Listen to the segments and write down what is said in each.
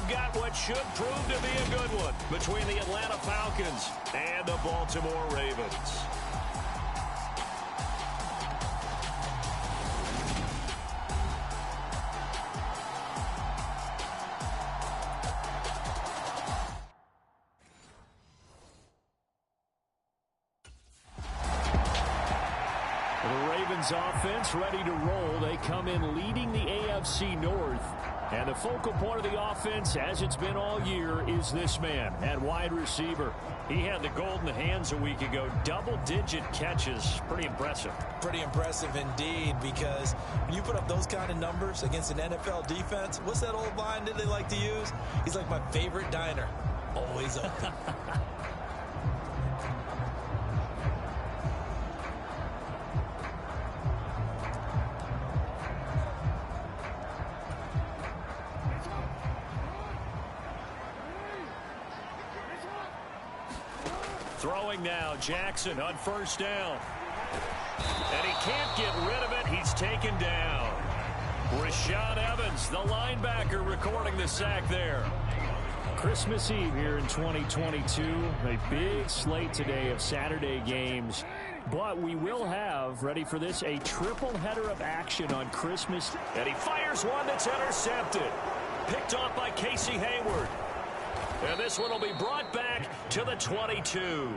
we've got what should prove to be a good one between the Atlanta Falcons and the Baltimore Ravens. Offense ready to roll. They come in leading the AFC North. And the focal point of the offense, as it's been all year, is this man at wide receiver. He had the gold in the hands a week ago. Double-digit catches. Pretty impressive. Pretty impressive indeed, because when you put up those kind of numbers against an NFL defense, what's that old line that they like to use? He's like my favorite diner. Always open. Throwing now, Jackson on first down. And he can't get rid of it. He's taken down. Rashaan Evans, the linebacker, recording the sack there. Christmas Eve here in 2022. A big slate today of Saturday games. But we will have, ready for this, a triple header of action on Christmas. And he fires one that's intercepted. Picked off by Casey Hayward. And this one will be brought back to the 22.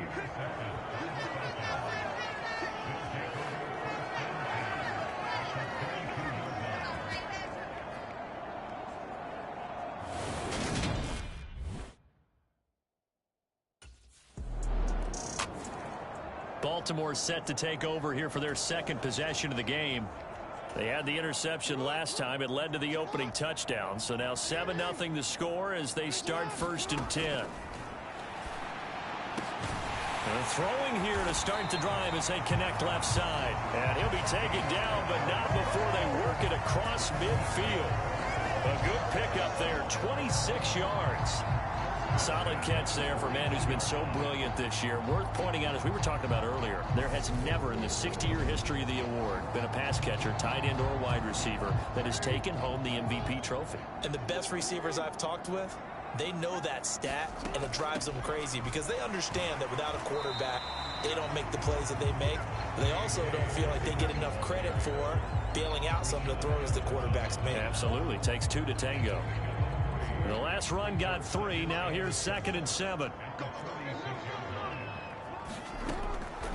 Baltimore set to take over here for their second possession of the game. They had the interception last time. It led to the opening touchdown. So now 7-0 the score as they start 1st and 10. And throwing here to start the drive as they connect left side. And he'll be taken down, but not before they work it across midfield. A good pickup there, 26 yards. Solid catch there for a man who's been so brilliant this year. Worth pointing out, as we were talking about earlier, there has never in the 60-year history of the award been a pass catcher, tight end, or wide receiver that has taken home the MVP trophy. And the best receivers I've talked with, they know that stat, and it drives them crazy because they understand that without a quarterback, they don't make the plays that they make. They also don't feel like they get enough credit for bailing out some of the throws the quarterbacks make. Absolutely. Takes two to tango. The last run got 3. Now here's 2nd and 7.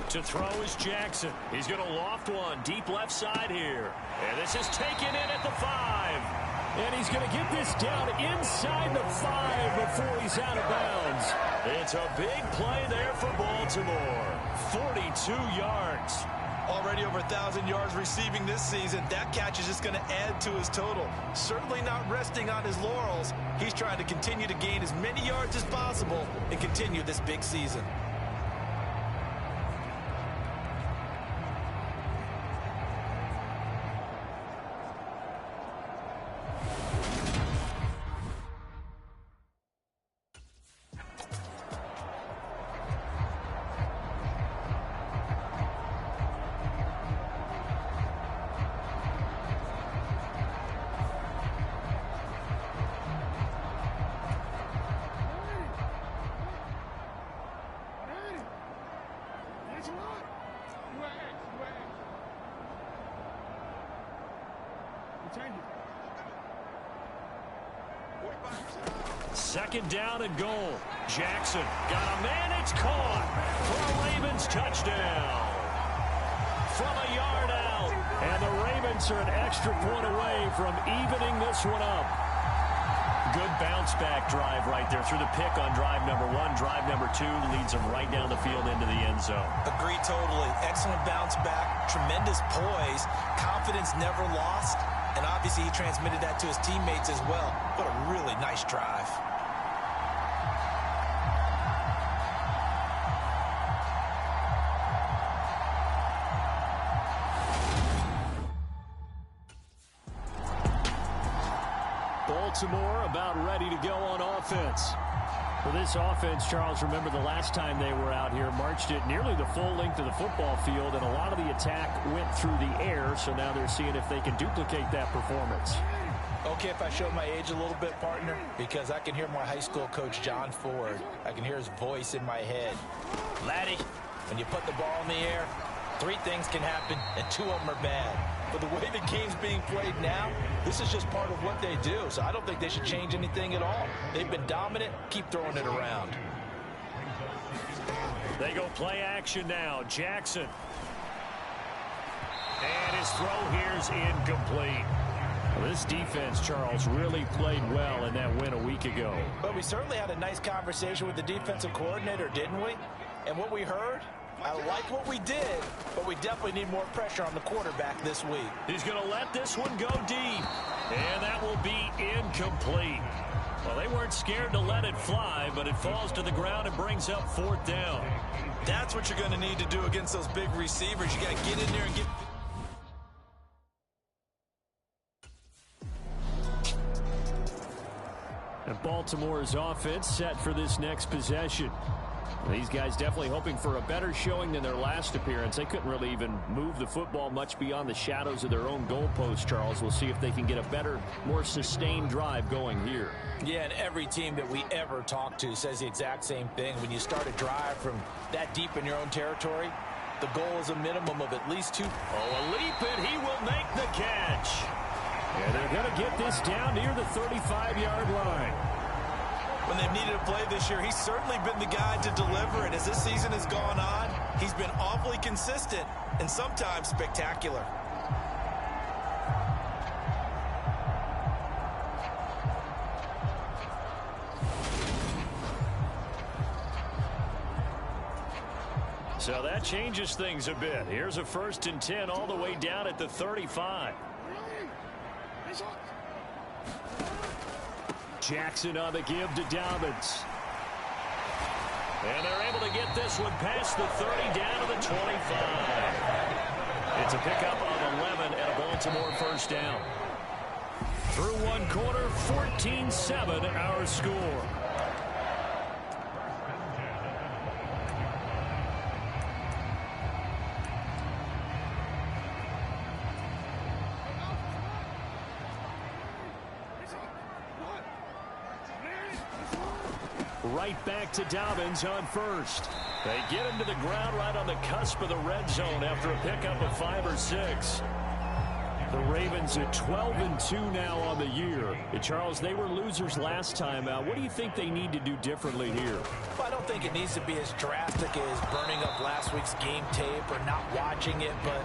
To throw is Jackson. He's going to loft one deep left side here. And this is taken in at the 5. And he's going to get this down inside the 5 before he's out of bounds. It's a big play there for Baltimore. 42 yards. Already over 1,000 yards receiving this season. That catch is just going to add to his total. Certainly not resting on his laurels. He's trying to continue to gain as many yards as possible and continue this big season. Second down and goal. Jackson got a man. It's caught for a Ravens touchdown. From a yard out. And the Ravens are an extra point away from evening this one up. Good bounce back drive right there through the pick on drive number 1. Drive number 2 leads them right down the field into the end zone. Agree totally. Excellent bounce back. Tremendous poise. Confidence never lost. And obviously he transmitted that to his teammates as well. What a really nice drive. Baltimore about ready to go on offense. For this offense, Charles, remember the last time they were out here, marched it nearly the full length of the football field, and a lot of the attack went through the air, so now they're seeing if they can duplicate that performance. okay if I show my age a little bit, partner? Because I can hear my high school coach, John Ford. I can hear his voice in my head. Laddie, when you put the ball in the air, 3 things can happen, and 2 of them are bad. But the way the game's being played now, this is just part of what they do. So I don't think they should change anything at all. They've been dominant. Keep throwing it around. They go play action now. Jackson. And his throw here's incomplete. Well, this defense, Charles, really played well in that win a week ago. But we certainly had a nice conversation with the defensive coordinator, didn't we? And what we heard, I like what we did, but we definitely need more pressure on the quarterback this week. He's going to let this one go deep. And that will be incomplete. Well, they weren't scared to let it fly, but it falls to the ground and brings up 4th down. That's what you're going to need to do against those big receivers. You got to get in there and get... And Baltimore's offense set for this next possession. These guys definitely hoping for a better showing than their last appearance. They couldn't really even move the football much beyond the shadows of their own goalpost, Charles. We'll see if they can get a better, more sustained drive going here. Yeah, and every team that we ever talk to says the exact same thing. When you start a drive from that deep in your own territory, the goal is a minimum of at least 2. Oh, a leap, and he will make the catch. And they're going to get this down near the 35-yard line. When they've needed a play this year, he's certainly been the guy to deliver. And as this season has gone on, he's been awfully consistent and sometimes spectacular. So that changes things a bit. Here's a 1st and 10 all the way down at the 35. Jackson on the give to Dobbins. And they're able to get this one past the 30 down to the 25. It's a pickup of 11 and a Baltimore 1st down. Through 1 quarter, 14-7 our score. Right back to Dobbins on 1st. They get him to the ground right on the cusp of the red zone after a pickup of 5 or 6. The Ravens at 12-2 now on the year. And Charles, they were losers last time out. What do you think they need to do differently here? Well, I don't think it needs to be as drastic as burning up last week's game tape or not watching it, but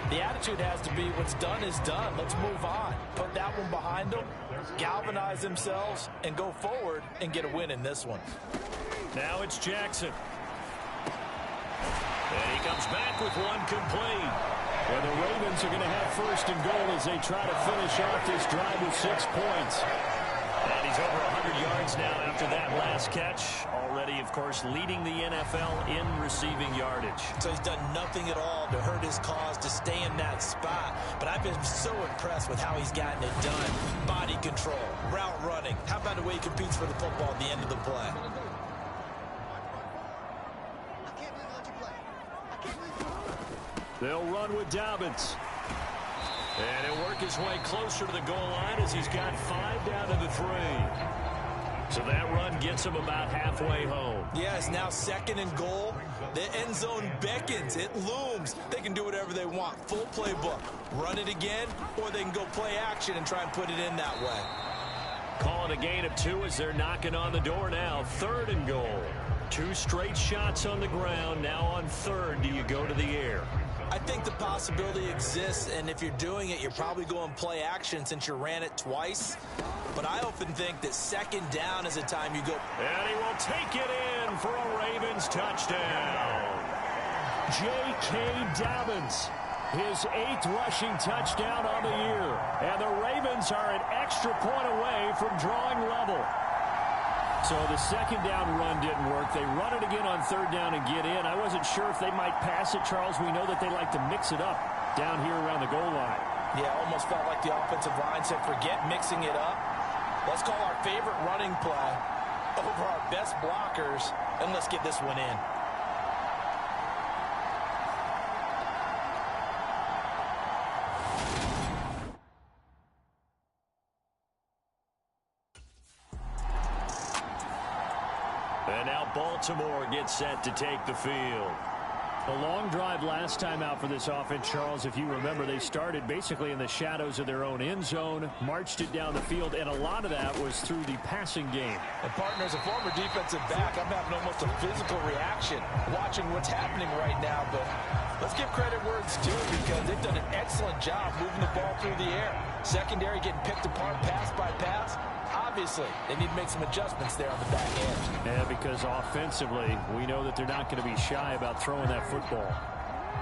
the attitude has to be what's done is done. Let's move on. Put that one behind them, galvanize themselves, and go forward and get a win in this one. Now it's Jackson. And he comes back with one complete. Well, the Ravens are going to have 1st and goal as they try to finish off this drive with 6 points. And he's over 100 yards now after that last catch. Already, of course, leading the NFL in receiving yardage. So he's done nothing at all to hurt his cause to stay in that spot. But I've been so impressed with how he's gotten it done. Body control, route running. How about the way he competes for the football at the end of the play? They'll run with Dobbins. And he'll work his way closer to the goal line as he's got 5 down to the 3. So that run gets him about halfway home. Yeah, it's now 2nd and goal. The end zone beckons. It looms. They can do whatever they want. Full playbook. Run it again, or they can go play action and try and put it in that way. Calling a gain of 2 as they're knocking on the door now. 3rd and goal. 2 straight shots on the ground. Now on 3rd, do you go to the air? I think the possibility exists, and if you're doing it, you're probably going play action since you ran it twice. But I often think that 2nd down is a time you go. And he will take it in for a Ravens touchdown. J.K. Dobbins, his 8th rushing touchdown on the year. And the Ravens are an extra point away from drawing level. So the 2nd down run didn't work. They run it again on 3rd down and get in. I wasn't sure if they might pass it, Charles. We know that they like to mix it up down here around the goal line. Yeah, almost felt like the offensive line said, forget mixing it up. Let's call our favorite running play over our best blockers, and let's get this one in. And now Baltimore gets set to take the field. A long drive last time out for this offense, Charles. If you remember, they started basically in the shadows of their own end zone, marched it down the field, and a lot of that was through the passing game. And partners, a former defensive back, I'm having almost a physical reaction watching what's happening right now. But let's give credit where it's due, because they've done an excellent job moving the ball through the air. Secondary getting picked apart pass by pass. Obviously, they need to make some adjustments there on the back end. Yeah, because offensively, we know that they're not going to be shy about throwing that football.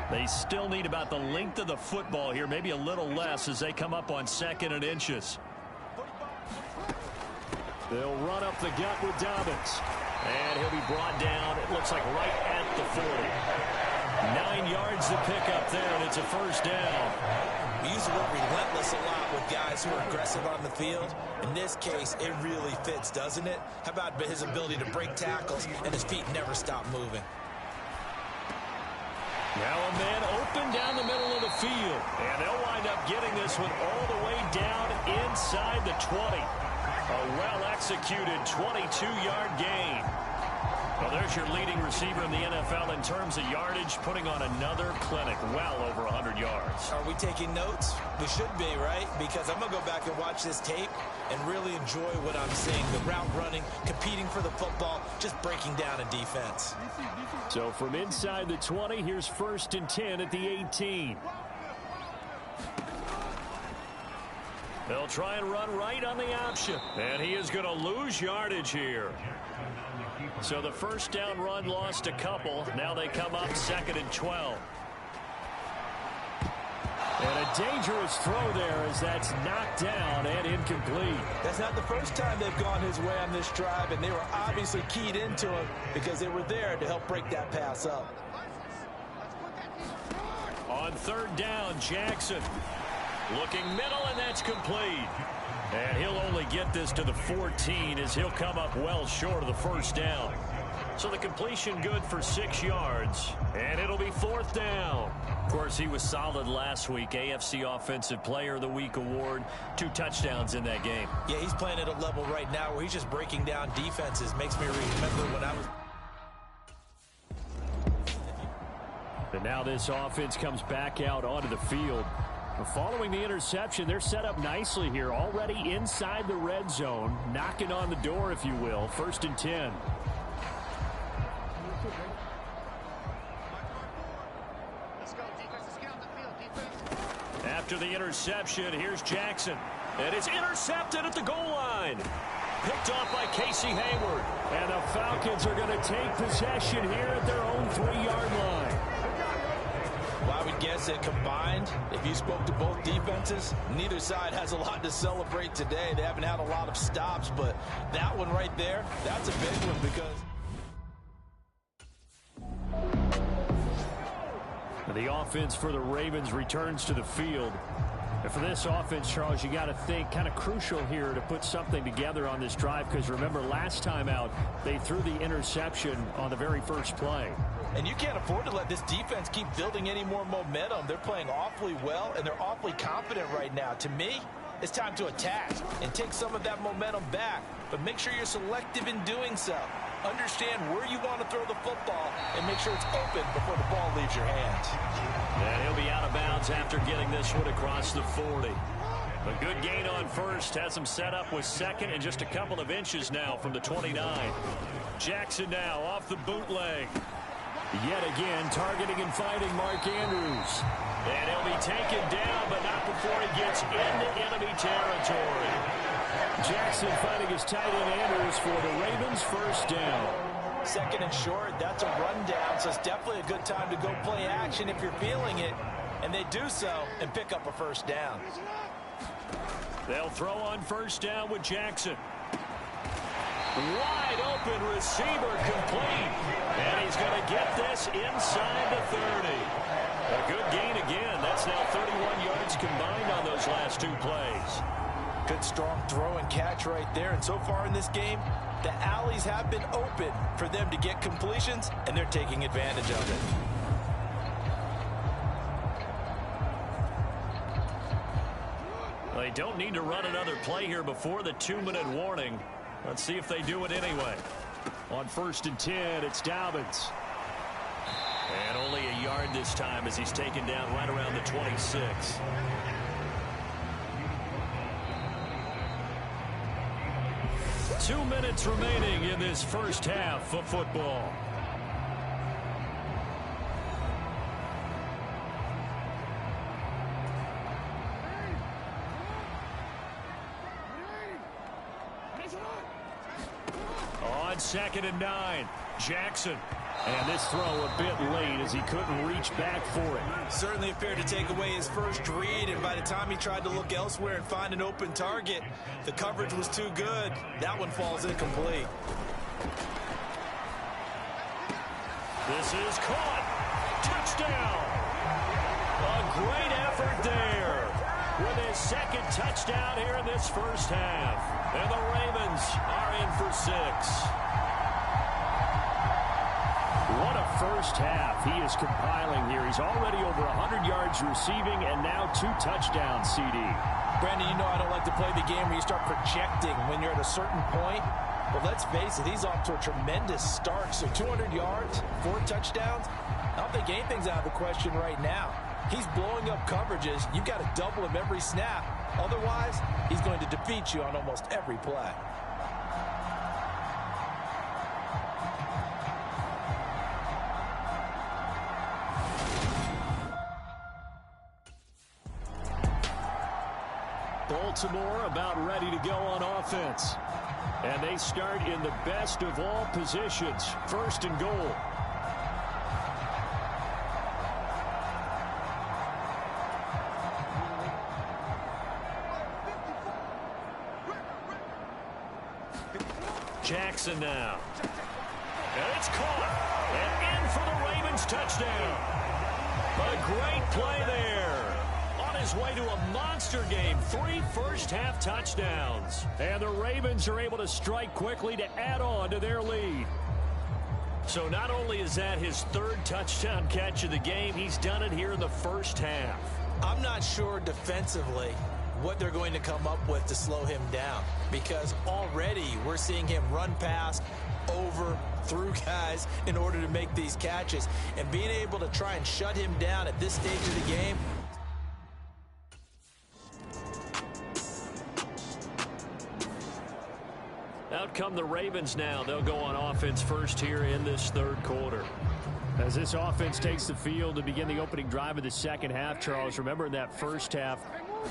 They still need about the length of the football here, maybe a little less as they come up on 2nd and inches. They'll run up the gut with Dobbins. And he'll be brought down, it looks like right at the 40. 9 yards to pick up there, and it's a first down. We use the word relentless a lot with guys who are aggressive on the field. In this case, it really fits, doesn't it? How about his ability to break tackles and his feet never stop moving? Now a man open down the middle of the field. And they'll wind up getting this one all the way down inside the 20. A well-executed 22-yard gain. Well, there's your leading receiver in the NFL in terms of yardage, putting on another clinic, well over 100 yards. Are we taking notes? We should be, right? Because I'm going to go back and watch this tape and really enjoy what I'm seeing. The route running, competing for the football, just breaking down a defense. So from inside the 20, here's 1st and 10 at the 18. They'll try and run right on the option. And he is going to lose yardage here. So the first down run lost a couple. Now they come up 2nd and 12. And a dangerous throw there as that's knocked down and incomplete. That's not the first time they've gone his way on this drive, and they were obviously keyed into him because they were there to help break that pass up. On 3rd down, Jackson looking middle, and that's complete. And he'll only get this to the 14 as he'll come up well short of the first down. So the completion good for 6 yards, and it'll be 4th down. Of course, he was solid last week. AFC Offensive Player of the Week award. 2 touchdowns in that game. Yeah, he's playing at a level right now where he's just breaking down defenses. Makes me remember when I was... And now this offense comes back out onto the field. Following the interception, they're set up nicely here, already inside the red zone, knocking on the door, if you will. 1st and 10. After the interception, here's Jackson. And it's intercepted at the goal line. Picked off by Casey Hayward. And the Falcons are going to take possession here at their own 3-yard line. Well, I would guess that combined, if you spoke to both defenses, neither side has a lot to celebrate today. They haven't had a lot of stops, but that one right there, that's a big one because... The offense for the Ravens returns to the field. And for this offense, Charles, you got to think kind of crucial here to put something together on this drive, because remember last time out, they threw the interception on the very first play. And you can't afford to let this defense keep building any more momentum. They're playing awfully well, and they're awfully confident right now. To me, it's time to attack and take some of that momentum back, but make sure you're selective in doing so. Understand where you want to throw the football and make sure it's open before the ball leaves your hands. And he'll be out of bounds after getting this one across the 40. A good gain on first, has him set up with 2nd and just a couple of inches now from the 29. Jackson now off the bootleg. Yet again, targeting and finding Mark Andrews. And he'll be taken down, but not before he gets into enemy territory. Jackson finding his tight end Andrews for the Ravens' first down. 2nd and short, that's a rundown, so it's definitely a good time to go play action if you're feeling it. And they do so and pick up a first down. They'll throw on first down with Jackson. Wide open receiver complete. And he's going to get this inside the 30. A good gain again. That's now 31 yards combined on those last 2 plays. Good strong throw and catch right there. And so far in this game, the alleys have been open for them to get completions, and they're taking advantage of it. They don't need to run another play here before the 2-minute warning. Let's see if they do it anyway. On 1st and 10, it's Dobbins. And only a yard this time as he's taken down right around the 26. Two minutes remaining in this first half of football. On 2nd and 9, Jackson. And this throw a bit late as he couldn't reach back for it. Certainly appeared to take away his first read, and by the time he tried to look elsewhere and find an open target, the coverage was too good. That one falls incomplete. This is caught. Touchdown. A great effort there with his second touchdown here in this first half. And the Ravens are in for 6. What a first half he is compiling here. He's already over 100 yards receiving and now 2 touchdowns, CD. Brandon, you know I don't like to play the game where you start projecting when you're at a certain point. But let's face it, he's off to a tremendous start. So 200 yards, 4 touchdowns. I don't think anything's out of the question right now. He's blowing up coverages. You've got to double him every snap. Otherwise, he's going to defeat you on almost every play. Baltimore about ready to go on offense. And they start in the best of all positions. 1st and goal. Jackson now. And it's caught. And in for the Ravens touchdown. A great play there. On his way to a monster game. 3 first-half touchdowns. And the Ravens are able to strike quickly to add on to their lead. So not only is that his 3rd touchdown catch of the game, he's done it here in the first half. I'm not sure defensively what they're going to come up with to slow him down, because already we're seeing him run past, over, through guys in order to make these catches. And being able to try and shut him down at this stage of the game. Out come the Ravens now. They'll go on offense first here in this 3rd quarter. As this offense takes the field to begin the opening drive of the second half, Charles, remember in that first half,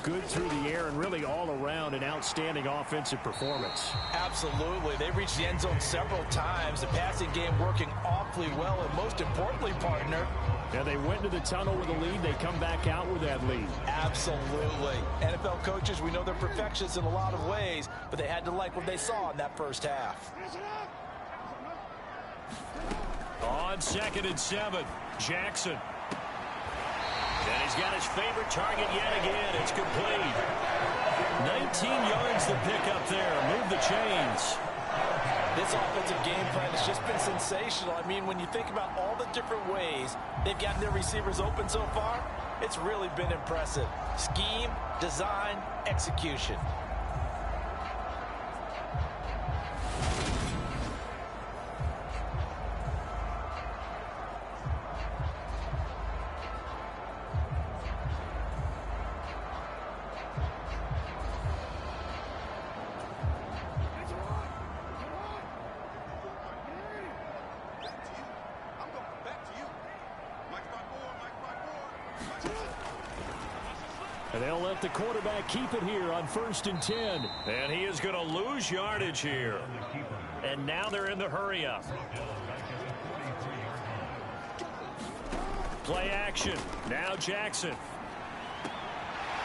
good through the air and really all around an outstanding offensive performance. Absolutely. They reached the end zone several times. The passing game working awfully well, and most importantly, partner, yeah, they went to the tunnel with a lead. They come back out with that lead. Absolutely. NFL coaches, we know they're perfectionists in a lot of ways, but they had to like what they saw in that first half. On 2nd and 7, Jackson. And he's got his favorite target yet again. It's complete. 19 yards to pick up there. Move the chains. This offensive game plan has just been sensational. I mean, when you think about all the different ways they've gotten their receivers open so far, it's really been impressive. Scheme, design, execution. And they'll let the quarterback keep it here on 1st and 10. And he is going to lose yardage here. And now they're in the hurry-up. Play action. Now Jackson.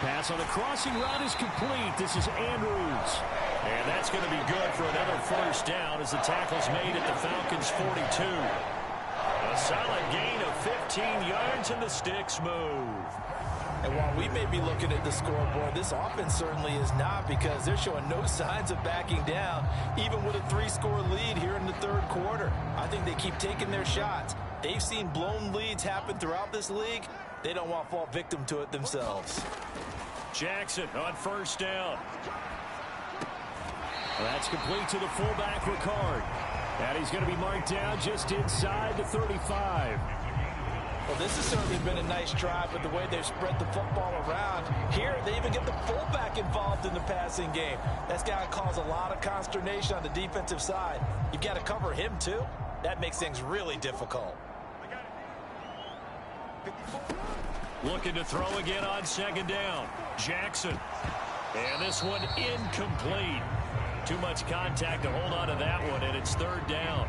Pass on a crossing route is complete. This is Andrews. And that's going to be good for another first down as the tackle's made at the Falcons' 42. A solid gain of 15 yards and the sticks move. And while we may be looking at the scoreboard, this offense certainly is not, because they're showing no signs of backing down, even with a 3-score lead here in the 3rd quarter. I think they keep taking their shots. They've seen blown leads happen throughout this league. They don't want to fall victim to it themselves. Jackson on first down. That's complete to the fullback, Ricard. And he's going to be marked down just inside the 35. Well, this has certainly been a nice drive with the way they've spread the football around. Here, they even get the fullback involved in the passing game. That's got to cause a lot of consternation on the defensive side. You've got to cover him, too. That makes things really difficult. Looking to throw again on second down. Jackson. And this one incomplete. Too much contact to hold on to that one, and it's third down.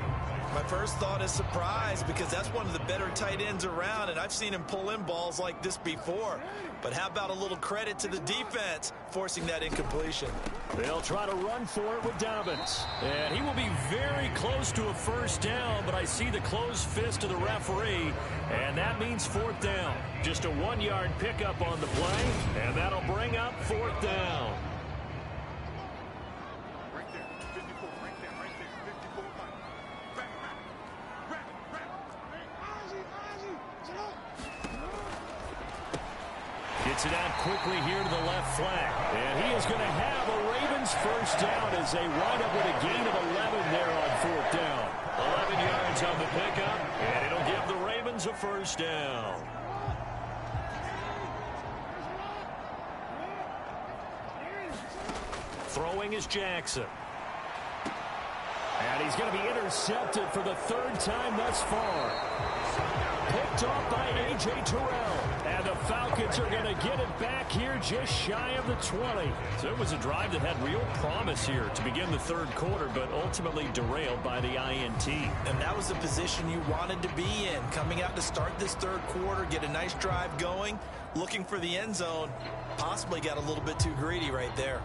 My first thought is surprise because that's one of the better tight ends around, and I've seen him pull in balls like this before. But how about a little credit to the defense forcing that incompletion? They'll try to run for it with Dobbins. And he will be very close to a first down, but I see the closed fist of the referee, and that means fourth down. Just a 1-yard pickup on the play, and that'll bring up fourth down. Gets it out quickly here to the left flank. And he is going to have a Ravens first down as they wind up with a gain of 11 there on fourth down. 11 yards on the pickup, and it'll give the Ravens a first down. Throwing is Jackson. And he's going to be intercepted for the third time thus far. Picked off by A.J. Terrell. And the Falcons are going to get it back here just shy of the 20. So it was a drive that had real promise here to begin the third quarter, but ultimately derailed by the INT. And that was the position you wanted to be in. Coming out to start this third quarter, get a nice drive going, looking for the end zone. Possibly got a little bit too greedy right there.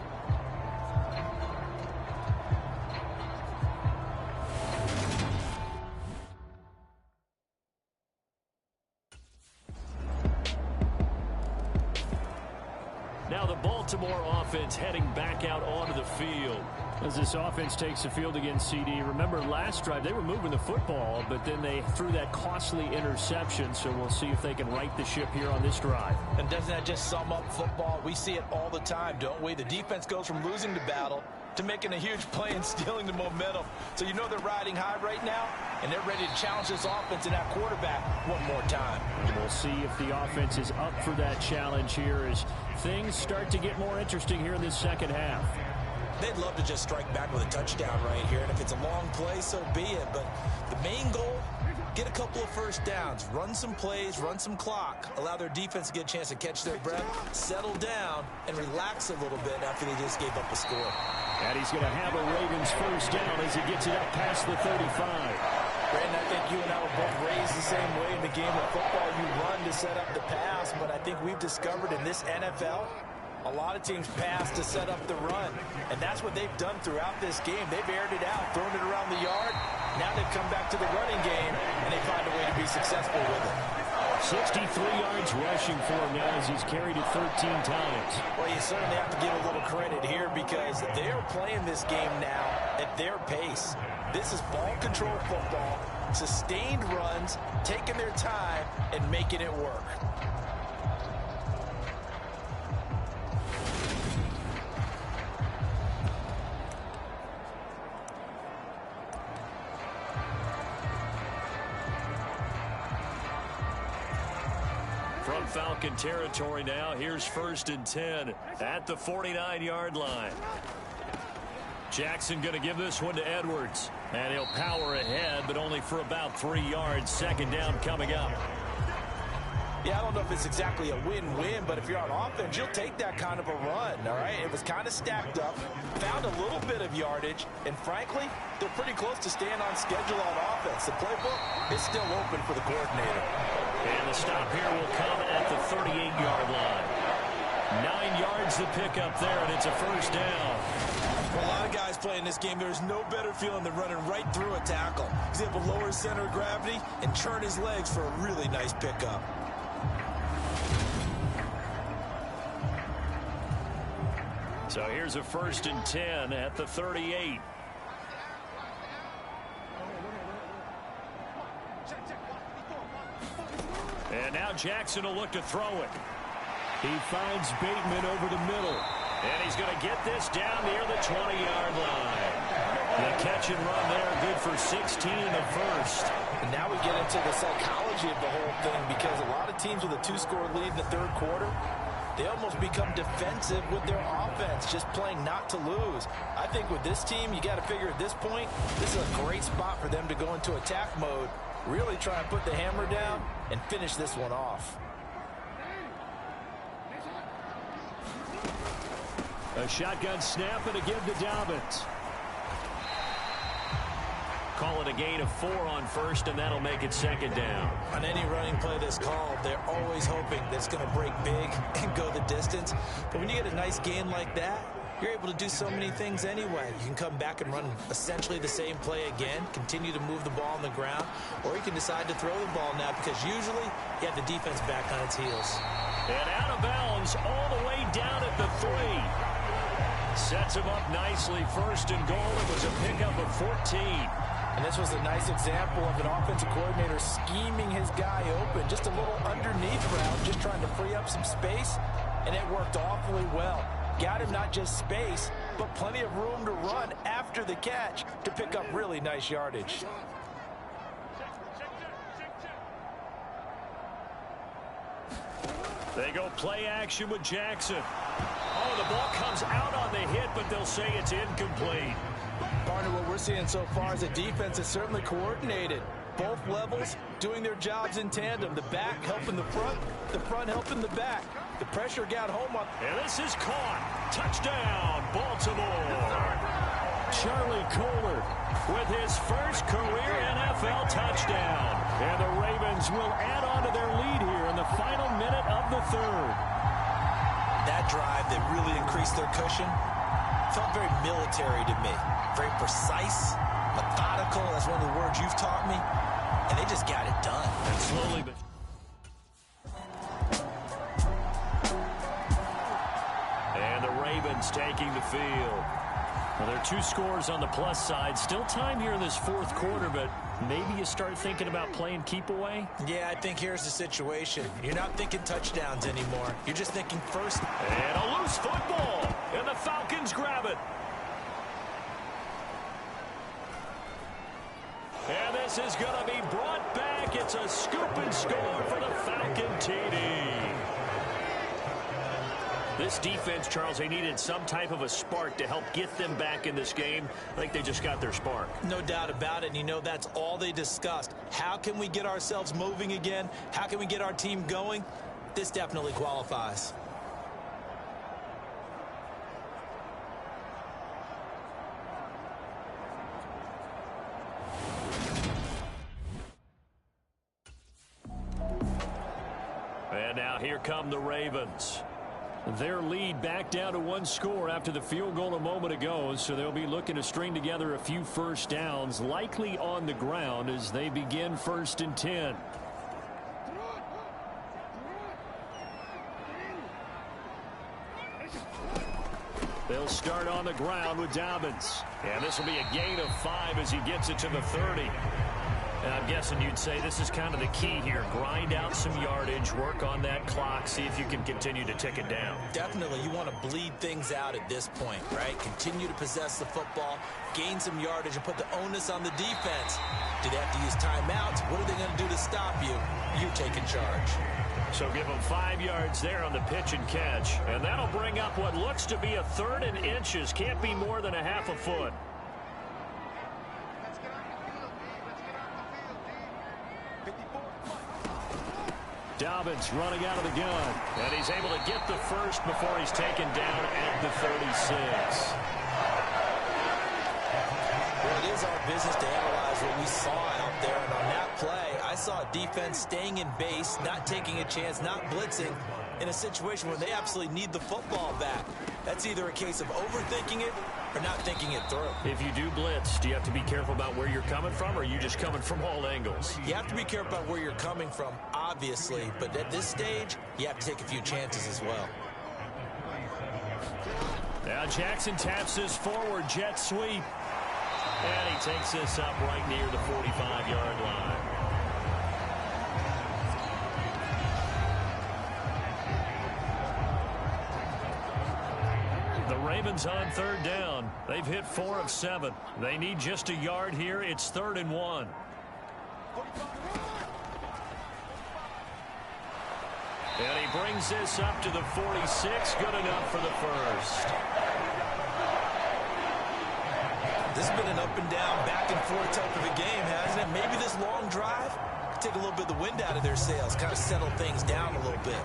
Now the Baltimore offense heading back out onto the field. As this offense takes the field against CD, remember last drive they were moving the football, but then they threw that costly interception, so we'll see if they can right the ship here on this drive. And doesn't that just sum up football? We see it all the time, don't we? The defense goes from losing the battle to making a huge play and stealing the momentum. So you know they're riding high right now, and they're ready to challenge this offense and that quarterback one more time. And we'll see if the offense is up for that challenge here as things start to get more interesting here in this second half. They'd love to just strike back with a touchdown right here, and if it's a long play, so be it. But the main goal, get a couple of first downs, run some plays, run some clock, allow their defense to get a chance to catch their breath, settle down, and relax a little bit after they just gave up a score. And he's going to have a Ravens first down as he gets it up past the 35. Brandon, I think you and I were both raised the same way in the game of football. You run to set up the pass, but I think we've discovered in this NFL, a lot of teams pass to set up the run, and that's what they've done throughout this game. They've aired it out, thrown it around the yard. Now they've come back to the running game, and they find a way to be successful with it. 63 yards rushing for him now as he's carried it 13 times. Well, you certainly have to give a little credit here because they're playing this game now at their pace. This is ball control football, sustained runs, taking their time, and making it work. From Falcon territory now, here's 1st and 10 at the 49-yard line. Jackson going to give this one to Edwards. And he'll power ahead, but only for about 3 yards. Second down coming up. Yeah, I don't know if it's exactly a win-win, but if you're on offense, you'll take that kind of a run, all right? It was kind of stacked up, found a little bit of yardage, and frankly, they're pretty close to staying on schedule on offense. The playbook is still open for the coordinator. And the stop here will come at the 38-yard line. 9 yards to pick up there, and it's a first down. For a lot of guys playing this game, there's no better feeling than running right through a tackle. He's able to lower his center of gravity and turn his legs for a really nice pickup. So here's a 1st and 10 at the 38. And now Jackson will look to throw it. He finds Bateman over the middle. And he's going to get this down near the 20-yard line. The catch and run there. Good for 16 in the first. And now we get into the psychology of the whole thing, because a lot of teams with a 2-score lead in the third quarter, they almost become defensive with their offense, just playing not to lose. I think with this team, you got to figure at this point, this is a great spot for them to go into attack mode, really try and put the hammer down and finish this one off. A shotgun snap and a give to Dobbins. Call it a gain of 4 on first, and that'll make it second down. On any running play that's called, they're always hoping that it's going to break big and go the distance. But when you get a nice gain like that, you're able to do so many things anyway. You can come back and run essentially the same play again, continue to move the ball on the ground, or you can decide to throw the ball now, because usually you have the defense back on its heels. And out of bounds all the way down at the 3. Sets him up nicely. First and goal. It was a pickup of 14. And this was a nice example of an offensive coordinator scheming his guy open. Just a little underneath route, just trying to free up some space, and it worked awfully well. Got him not just space, but plenty of room to run after the catch to pick up really nice yardage. They go play action with Jackson. Oh, the ball comes out on the hit, but they'll say it's incomplete. Partner, what we're seeing so far is the defense is certainly coordinated. Both levels doing their jobs in tandem. The back helping the front helping the back. The pressure got home on. And this is caught. Touchdown, Baltimore. Charlie Kolar with his first career NFL touchdown. And the Ravens will add on to their lead here in the final minute of the third. That drive that really increased their cushion felt very military to me. Very precise, methodical. That's one of the words you've taught me. And they just got it done. And slowly but... And the Ravens taking the field. Well, there are 2 scores on the plus side. Still time here in this fourth quarter, but maybe you start thinking about playing keep away? Yeah, I think here's the situation. You're not thinking touchdowns anymore. You're just thinking first. And a loose football. And the Falcons grab it. And this is going to be brought back. It's a scoop and score for the Falcon TD. This defense, Charles, they needed some type of a spark to help get them back in this game. I think they just got their spark. No doubt about it, and you know that's all they discussed. How can we get ourselves moving again? How can we get our team going? This definitely qualifies. And now here come the Ravens. Their lead back down to 1 score after the field goal a moment ago, so they'll be looking to string together a few first downs, likely on the ground as they begin 1st and 10. They'll start on the ground with Dobbins. And this will be a gain of 5 as he gets it to the 30. And I'm guessing you'd say this is kind of the key here. Grind out some yardage, work on that clock, see if you can continue to tick it down. Definitely, you want to bleed things out at this point, right? Continue to possess the football, gain some yardage, and put the onus on the defense. Do they have to use timeouts? What are they going to do to stop you? You're taking charge. So give them 5 yards there on the pitch and catch. And that'll bring up what looks to be a 3rd and inches. Can't be more than a half a foot. Dobbins running out of the gun. And he's able to get the first before he's taken down at the 36. Well, it is our business to analyze what we saw out there. And on that play, I saw a defense staying in base, not taking a chance, not blitzing in a situation where they absolutely need the football back. That's either a case of overthinking it or not thinking it through. If you do blitz, do you have to be careful about where you're coming from, or are you just coming from all angles? You have to be careful about where you're coming from, obviously, but at this stage, you have to take a few chances as well. Now Jackson taps this forward jet sweep. And he takes this up right near the 45-yard line. The Ravens on third down. They've hit 4 of 7. They need just a yard here. It's 3rd and 1. And he brings this up to the 46. Good enough for the first. This has been an up and down, back and forth type of a game, hasn't it? Maybe this long drive could take a little bit of the wind out of their sails, kind of settle things down a little bit.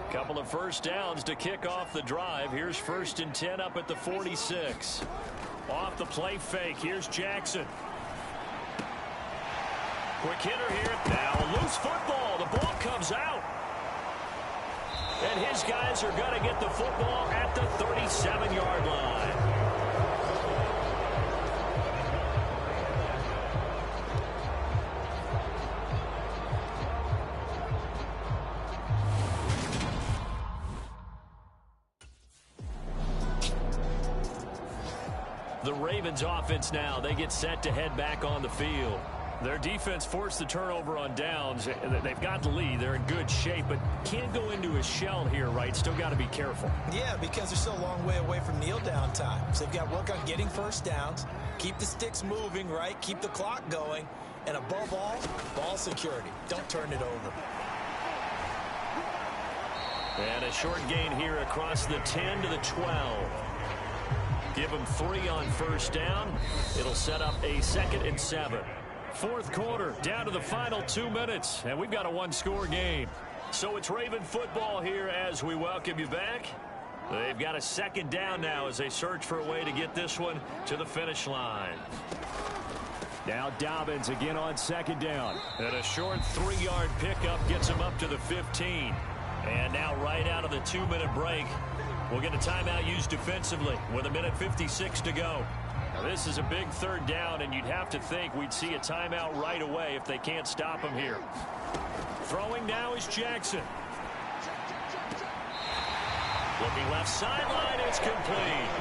Couple of first downs to kick off the drive. Here's 1st and 10 up at the 46. Off the play fake. Here's Jackson. Quick hitter here. Now a loose football. The ball comes out. And his guys are going to get the football at the 37-yard line. The Ravens offense now, they get set to head back on the field. Their defense forced the turnover on downs. They've got the lead. They're in good shape, but can't go into a shell here, right? Still got to be careful. Yeah, because they're still a long way away from kneel down time. So they've got to work on getting first downs, keep the sticks moving, right? Keep the clock going, and above all, ball security. Don't turn it over. And a short gain here across the 10 to the 12. Give them 3 on first down. It'll set up a 2nd and 7. Fourth quarter, down to the final 2 minutes, and we've got a one-score game. So it's Raven football here as we welcome you back. They've got a 2nd down now as they search for a way to get this one to the finish line. Now Dobbins again on 2nd down. And a short 3-yard pickup gets him up to the 15. And now right out of the 2-minute break, we'll get a timeout used defensively with 1:56 to go. Now this is a big 3rd down, and you'd have to think we'd see a timeout right away if they can't stop him here. Throwing now is Jackson. Looking left sideline, it's complete.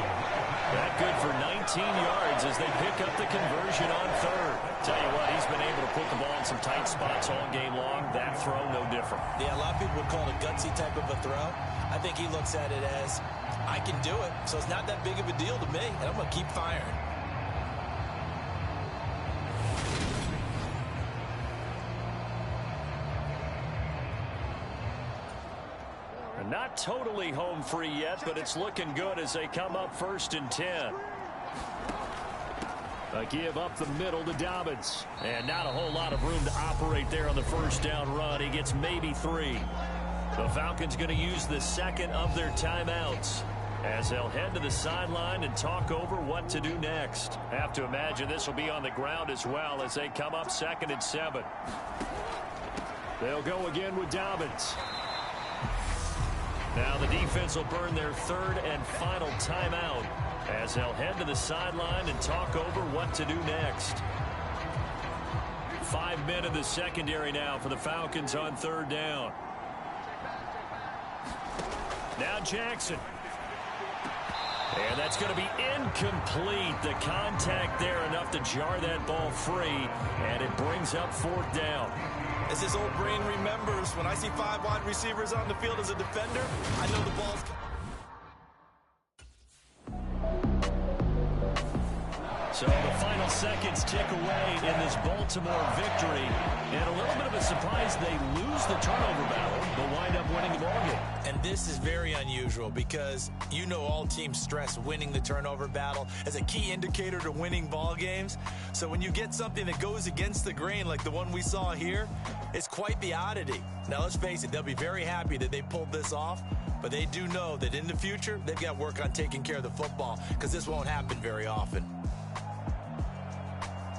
That good for 19 yards as they pick up the conversion on 3rd. Tell you what, he's been able to put the ball in some tight spots all game long. That throw, no different. Yeah, a lot of people would call it a gutsy type of a throw. I think he looks at it as, I can do it, so it's not that big of a deal to me, and I'm going to keep firing. Not totally home free yet, but it's looking good as they come up 1st and 10. A give up the middle to Dobbins. And not a whole lot of room to operate there on the first down run. He gets maybe 3. The Falcons going to use the 2nd of their timeouts as they'll head to the sideline and talk over what to do next. Have to imagine this will be on the ground as well as they come up 2nd and 7. They'll go again with Dobbins. Now the defense will burn their 3rd and final timeout as they'll head to the sideline and talk over what to do next. 5 men in the secondary now for the Falcons on 3rd down. Now Jackson. And that's going to be incomplete. The contact there enough to jar that ball free, and it brings up 4th down. As his old brain remembers, when I see 5 wide receivers on the field as a defender, I know the ball's... So the final seconds tick away in this Baltimore victory. And a little bit of a surprise, they lose the turnover battle, but wind up winning the ballgame. And this is very unusual because you know all teams stress winning the turnover battle as a key indicator to winning ball games. So when you get something that goes against the grain like the one we saw here, it's quite the oddity. Now let's face it, they'll be very happy that they pulled this off, but they do know that in the future they've got work on taking care of the football because this won't happen very often.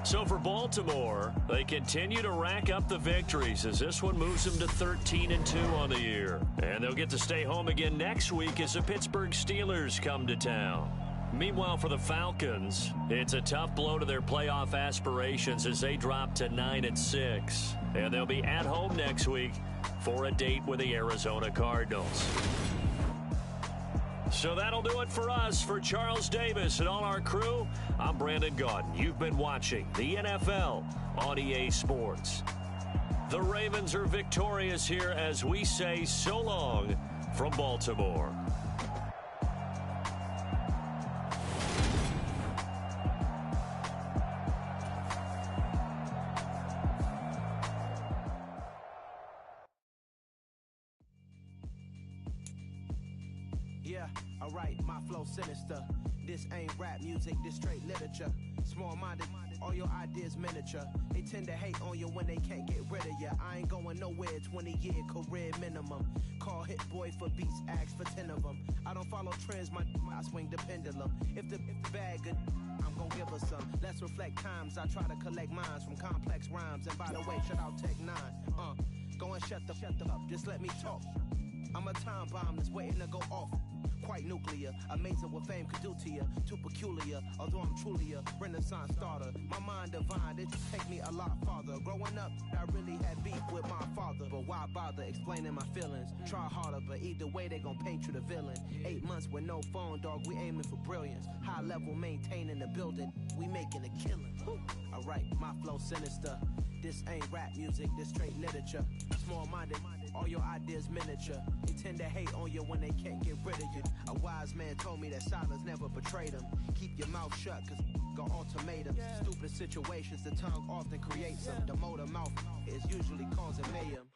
So for Baltimore, they continue to rack up the victories as this one moves them to 13-2 on the year. And they'll get to stay home again next week as the Pittsburgh Steelers come to town. Meanwhile, for the Falcons, it's a tough blow to their playoff aspirations as they drop to 9-6. And they'll be at home next week for a date with the Arizona Cardinals. So that'll do it for us. For Charles Davis and all our crew, I'm Brandon Gaudin. You've been watching the NFL on EA Sports. The Ravens are victorious here as we say so long from Baltimore. Yeah, alright, my flow sinister. This ain't rap music, this straight literature. Small-minded, all your ideas miniature. They tend to hate on you when they can't get rid of you. I ain't going nowhere, 20-year career minimum. Call Hit Boy for beats, ask for 10 of them. I don't follow trends, I swing the pendulum. If the bag good, I'm gon' give her some. Let's reflect times, I try to collect minds from complex rhymes. And by the way, shout out Tech 9. Go and shut the up, just let me talk. I'm a time bomb that's waiting to go off. Quite nuclear, amazing what fame could do to you. Too peculiar, although I'm truly a Renaissance starter. My mind divine, it take me a lot farther. Growing up, I really had beef with my father. But why bother explaining my feelings? Try harder, but either way they gon' paint you the villain. 8 months with no phone, dog, we aiming for brilliance. High level maintaining the building, we making a killing. Alright, my flow sinister. This ain't rap music, this straight literature. Small-minded, all your ideas miniature. They tend to hate on you when they can't get rid of you. A wise man told me that silence never betrayed him. Keep your mouth shut, cause got ultimatums. Stupid situations, the tongue often creates them. The motor mouth is usually causing mayhem.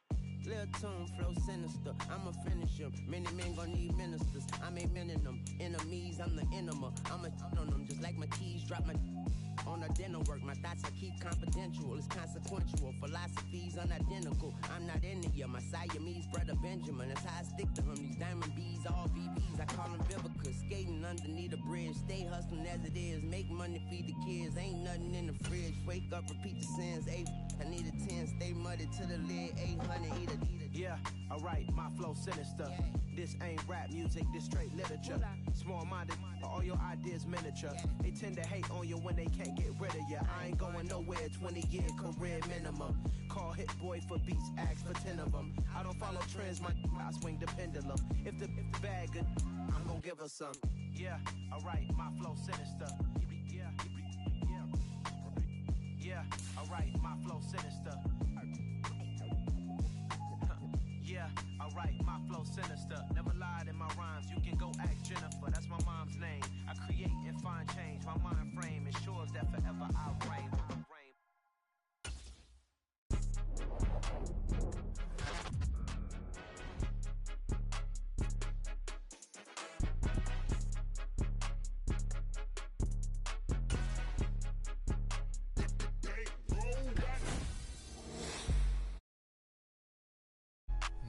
Lil' tune, flow sinister, I'ma finish him. Many men gon' need ministers, I'm a men in them. Enemies, I'm the enema. I'ma on them, just like my keys, drop my on a dinner work. My thoughts I keep confidential, it's consequential. Philosophies unidentical, I'm not into ya. My Siamese brother Benjamin, that's how I stick to him. These diamond B's, all VBs, I call them Vivica. Skating underneath a bridge, stay hustling as it is. Make money, feed the kids, ain't nothing in the fridge. Wake up, repeat the sins, 8, I need a 10. Stay muddy to the lid, 800, eat a. Yeah, alright, my flow sinister. This ain't rap music, this straight literature. Small-minded, all your ideas miniature. They tend to hate on you when they can't get rid of you. I ain't going nowhere, 20-year career minimum. Call Hit Boy for beats, ask for 10 of them. I don't follow trends, I swing the pendulum. If the bag good, I'm gon' give her some. Yeah, alright, my flow sinister. Yeah, alright, my flow sinister. Yeah, alright, my flow sinister. Never lied in my rhymes, you can go ask Jennifer. That's my mom's name. I create and find change. My mind frame ensures that forever I'll reign.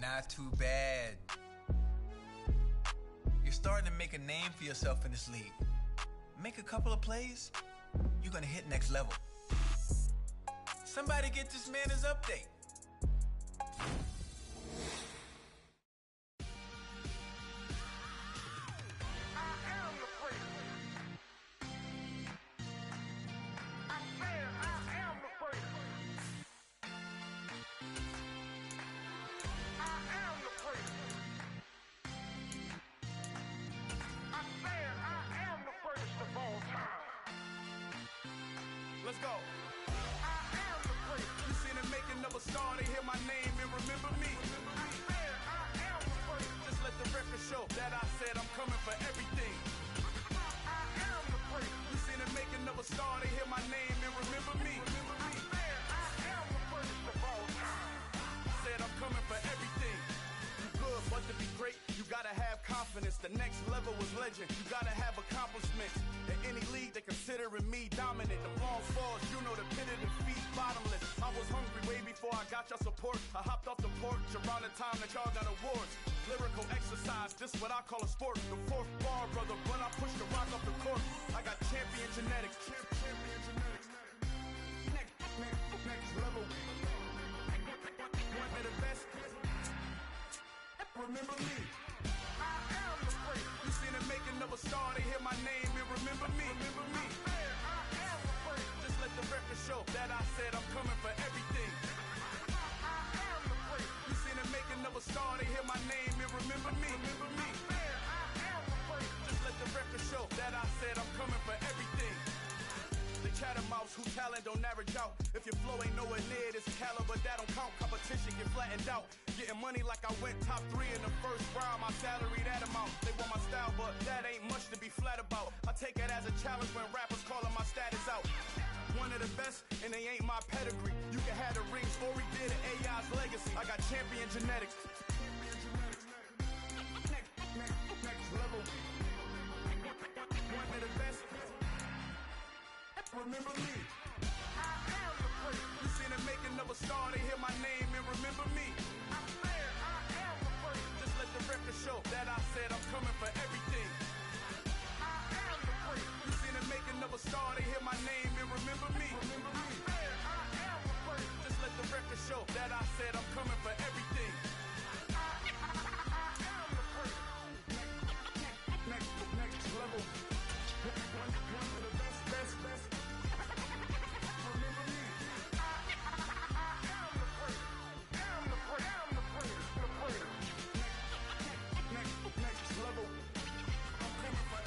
Not too bad. You're starting to make a name for yourself in this league. Make a couple of plays, you're gonna hit next level. Somebody get this man his update. Let's go. I am the great. You seen it making of a star, they hear my name and remember me. I am the great. Just let the record show that I said I'm coming for everything. I am the great. You seen it making of a star, they hear my name and remember me. I am the greatest of all time. Said I'm coming for everything. You good, but to be great, you gotta have confidence. The next level was legend. You gotta have accomplishments. In any league, they considering me dominant. The long falls, you know the pit of defeat, bottomless. I was hungry way before I got your support. I hopped off the porch around the time that y'all got awards. Lyrical exercise, this what I call a sport. The fourth bar, brother, when I push the rock off the court. I got champion genetics. Champion genetics. Next level. One of the best. Remember me. I am the great. You seen it making of a star, they hear my name and remember me. Remember me. I am the great. Just let the record show that I said I'm coming for everything. I am the great. You seen it making of a star, they hear my name and remember me. Remember me. I am the great. Just let the record show that I said I'm coming for everything. They catamounts who talent don't average out. If your flow ain't nowhere near this caliber, that don't count. Competition get flattened out. Getting money like I went top 3 in the first round. My salary that amount. They want my style, but that ain't much to be flat about. I take it as a challenge when rappers calling my status out. One of the best, and they ain't my pedigree. You can have the ring story, did it, AI's legacy. I got champion genetics. Next level. One of the best. Remember me. I am the first. You seen the making of a star, they hear my name and remember me. I'm there, I am the first. Just let the record show that I said I'm coming for everything. I am the first. You seen the making of a star, they hear my name and remember me. I'm there, I am the first. Just let the record show that I said I'm coming for everything. I am the first. Next level. One of the best. Remember me. I am the first. Am the first. Next level. I'm coming for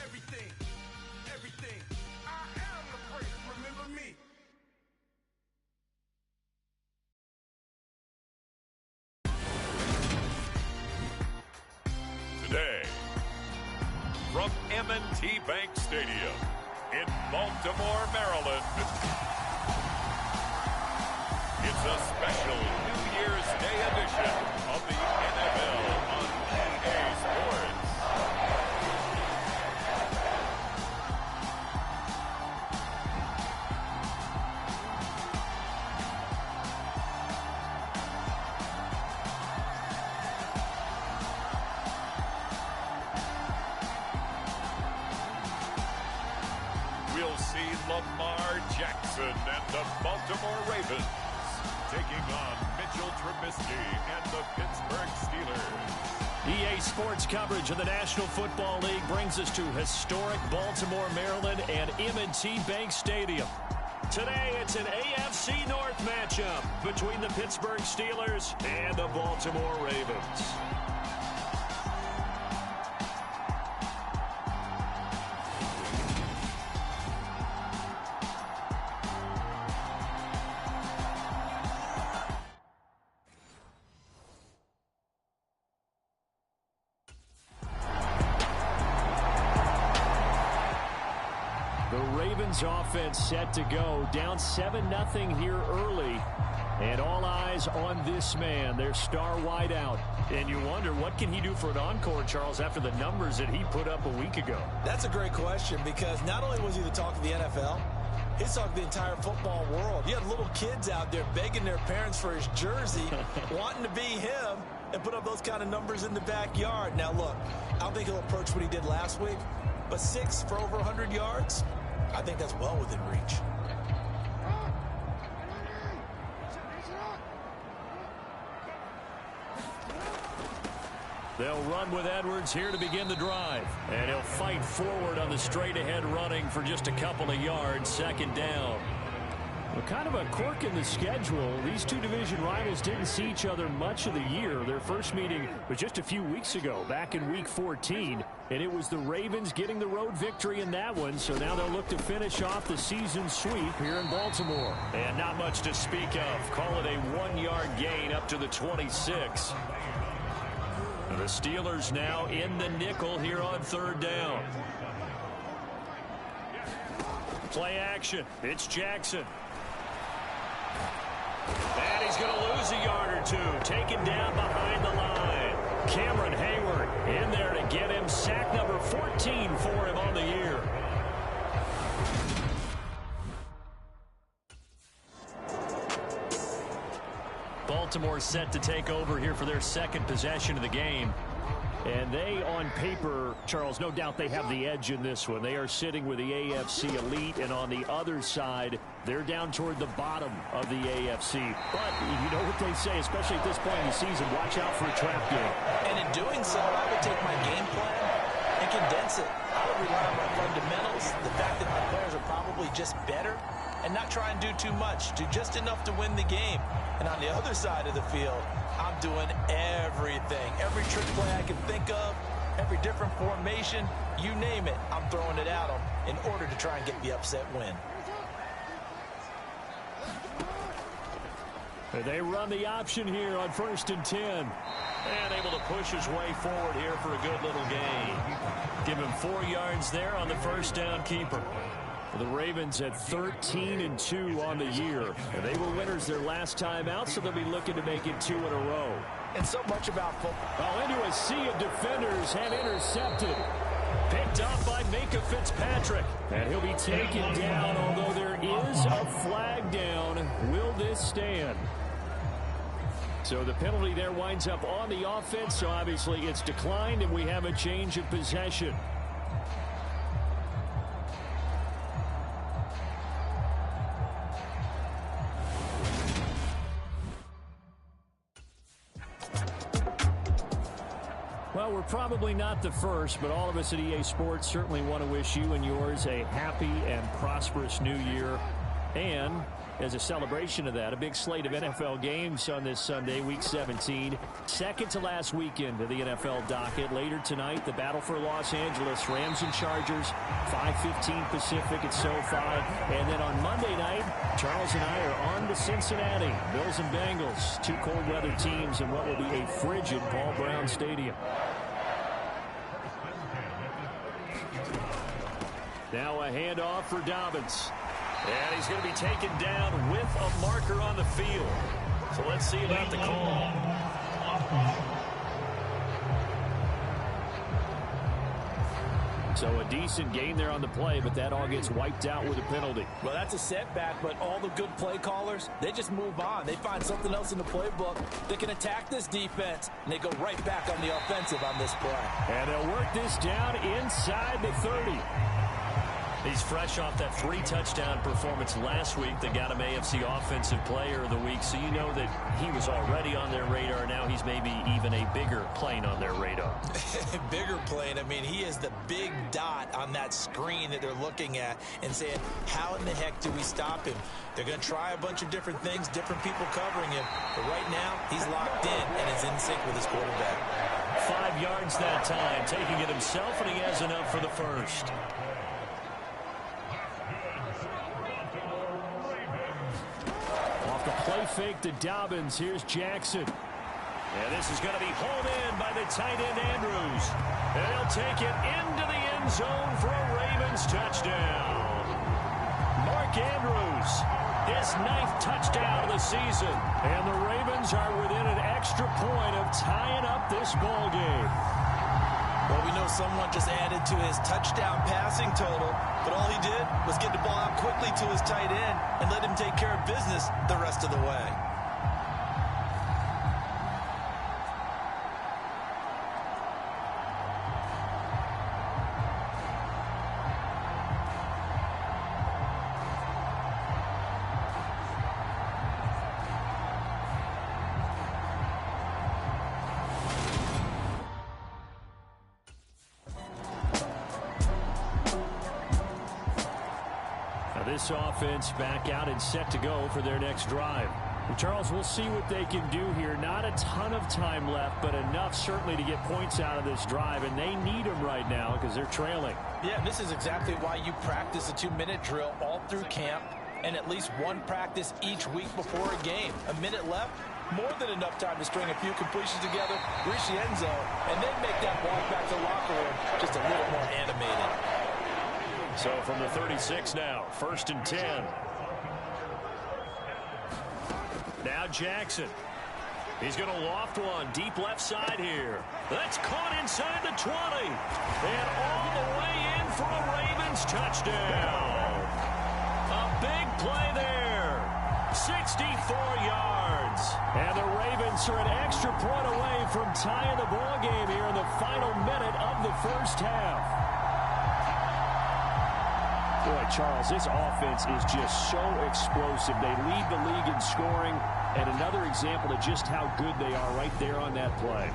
everything. Everything. I am the first. Remember me. Today, from M&T Bank Stadium in Baltimore, Maryland, it's a special New Year's Day edition of the NFL on EA Sports. We'll see Lamar Jackson and the Baltimore Ravens taking on Mitchell Trubisky and the Pittsburgh Steelers. EA Sports coverage of the National Football League brings us to historic Baltimore, Maryland and M&T Bank Stadium. Today, it's an AFC North matchup between the Pittsburgh Steelers and the Baltimore Ravens. Offense set to go, down 7-0 here early, and all eyes on this man, their star wideout. And you wonder, what can he do for an encore, Charles, after the numbers that he put up a week ago? That's a great question, because not only was he the talk of the NFL, he's talk of the entire football world. You had little kids out there begging their parents for his jersey, wanting to be him, and put up those kind of numbers in the backyard. Now, look, I don't think he'll approach what he did last week, but 6 for over 100 yards, I think that's well within reach. They'll run with Edwards here to begin the drive. And he'll fight forward on the straight-ahead running for just a couple of yards, second down. Well, kind of a quirk in the schedule. These two division rivals didn't see each other much of the year. Their first meeting was just a few weeks ago, back in Week 14. And it was the Ravens getting the road victory in that one. So now they'll look to finish off the season sweep here in Baltimore. And not much to speak of. Call it a 1-yard gain up to the 26. The Steelers now in the nickel here on third down. Play action. It's Jackson. And he's going to lose a yard or two. Taken down behind the line. Cameron Hayward in there to get him. Sack number 14 for him on the year. Baltimore set to take over here for their second possession of the game. And they, on paper, Charles, no doubt they have the edge in this one. They are sitting with the AFC elite, and on the other side, they're down toward the bottom of the AFC. But you know what they say, especially at this point in the season, watch out for a trap game. And in doing so, I would take my game plan and condense it. I would rely on my fundamentals, the fact that my players are probably just better, and not try and do too much, do just enough to win the game. And on the other side of the field, I'm doing everything. Every trick play I can think of, every different formation, you name it, I'm throwing it at them in order to try and get the upset win. They run the option here on 1st and 10. And able to push his way forward here for a good little gain. Give him 4 yards there on the first down keeper. The Ravens at 13-2 on the year. They were winners their last time out, so they'll be looking to make it 2 in a row. And so much about football. Into a sea of defenders and intercepted. Picked up by Minkah Fitzpatrick. And he'll be taken down, although there is a flag down. Will this stand? So the penalty there winds up on the offense, so obviously it's declined, and we have a change of possession. Well, we're probably not the first, but all of us at EA Sports certainly want to wish you and yours a happy and prosperous new year. And as a celebration of that, a big slate of NFL games on this Sunday, Week 17. Second to last weekend of the NFL docket. Later tonight, the battle for Los Angeles, Rams and Chargers, 5:15 Pacific at SoFi. And then on Monday night, Charles and I are on to Cincinnati. Bills and Bengals, 2 cold weather teams in what will be a frigid Paul Brown Stadium. Now a handoff for Dobbins. And he's going to be taken down with a marker on the field. So let's see about the call. So a decent gain there on the play, but that all gets wiped out with a penalty. Well, that's a setback, but all the good play callers, they just move on. They find something else in the playbook that can attack this defense, and they go right back on the offensive on this play. And they'll work this down inside the 30. He's fresh off that 3-touchdown performance last week that got him AFC Offensive Player of the Week, so you know that he was already on their radar. Now he's maybe even a bigger plane on their radar. Bigger plane. I mean, he is the big dot on that screen that they're looking at and saying, how in the heck do we stop him? They're going to try a bunch of different things, different people covering him, but right now he's locked in and is in sync with his quarterback. 5 yards that time, taking it himself, and he has enough for the first. The play fake to Dobbins. Here's Jackson. And this is going to be hauled in by the tight end Andrews. And he'll take it into the end zone for a Ravens touchdown. Mark Andrews, his 9th touchdown of the season. And the Ravens are within an extra point of tying up this ball game. Well, we know someone just added to his touchdown passing total, but all he did was get the ball out quickly to his tight end and let him take care of business the rest of the way. This offense back out and set to go for their next drive. Well, Charles, we'll see what they can do here. Not a ton of time left, but enough certainly to get points out of this drive, and they need them right now because they're trailing. Yeah, this is exactly why you practice a 2-minute drill all through camp and at least one practice each week before a game. A minute left, more than enough time to string a few completions together, reach the end zone, and then make that walk back to the locker room just a little more animated. So from the 36 now, 1st and 10. Now Jackson. He's going to loft one deep left side here. That's caught inside the 20. And all the way in for a Ravens touchdown. A big play there. 64 yards. And the Ravens are an extra point away from tying the ball game here in the final minute of the first half. Boy, Charles, this offense is just so explosive. They lead the league in scoring, and another example of just how good they are right there on that play.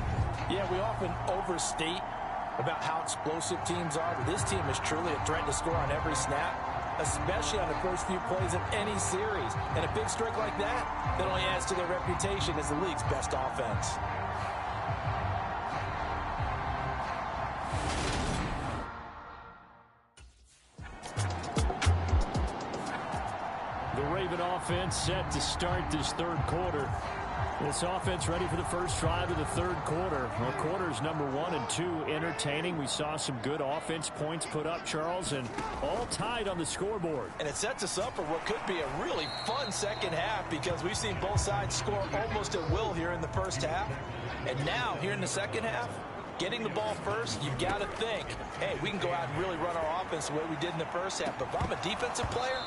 Yeah, we often overstate about how explosive teams are, but this team is truly a threat to score on every snap, especially on the first few plays of any series. And a big streak like that only adds to their reputation as the league's best offense. Raven offense set to start this third quarter. This offense ready for the first drive of the third quarter. Well, quarters number 1 and 2 entertaining. We saw some good offense points put up, Charles, and all tied on the scoreboard. And it sets us up for what could be a really fun second half because we've seen both sides score almost at will here in the first half. And now, here in the second half, getting the ball first, you've got to think, hey, we can go out and really run our offense the way we did in the first half. But if I'm a defensive player,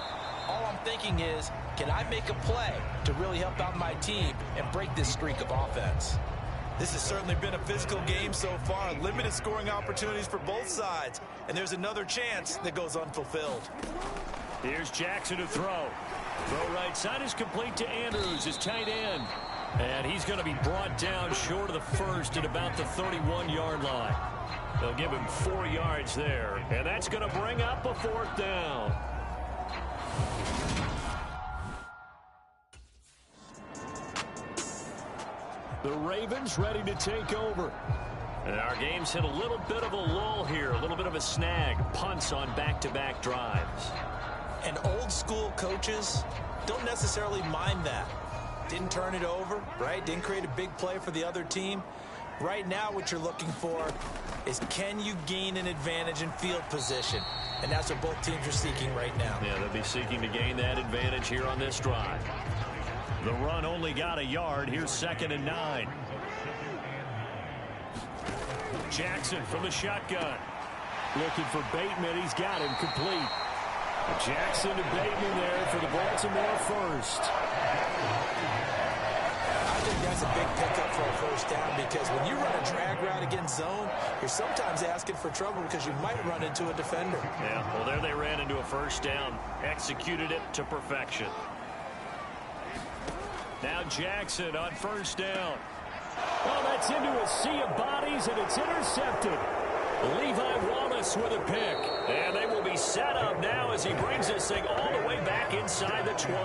all I'm thinking is, can I make a play to really help out my team and break this streak of offense? This has certainly been a physical game so far. Limited scoring opportunities for both sides. And there's another chance that goes unfulfilled. Here's Jackson to throw. Throw right side is complete to Andrews, his tight end. And he's going to be brought down short of the first at about the 31-yard line. They'll give him 4 yards there. And that's going to bring up a 4th down. The Ravens ready to take over. And our game's hit a little bit of a lull here, a little bit of a snag. Punts on back-to-back drives. And old school coaches don't necessarily mind that. Didn't turn it over, right? Didn't create a big play for the other team. Right now what you're looking for is, can you gain an advantage in field position? And that's what both teams are seeking right now. Yeah, they'll be seeking to gain that advantage here on this drive. The run only got a yard. Here's 2nd and 9. Jackson from the shotgun. Looking for Bateman. He's got him complete. Jackson to Bateman there for the Baltimore first. I think that's a big pickup for a first down because when you run a drag route against zone, you're sometimes asking for trouble because you might run into a defender. Yeah, well, there they ran into a first down. Executed it to perfection. Now Jackson on first down. Oh, that's into a sea of bodies, and it's intercepted. Levi Wallace with a pick. And they will be set up now as he brings this thing all the way back inside the 20.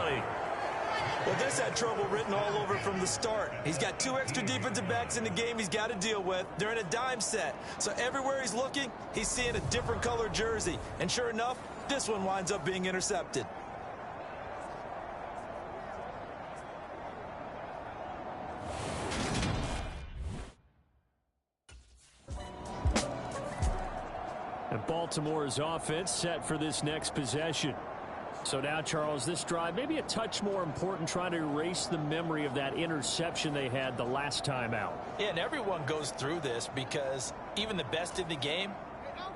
Well, this had trouble written all over from the start. He's got 2 extra defensive backs in the game he's got to deal with. They're in a dime set. So everywhere he's looking, he's seeing a different color jersey. And sure enough, this one winds up being intercepted. And Baltimore's offense set for this next possession. So now, Charles, this drive maybe a touch more important, trying to erase the memory of that interception they had the last time out. Yeah, and everyone goes through this because even the best in the game,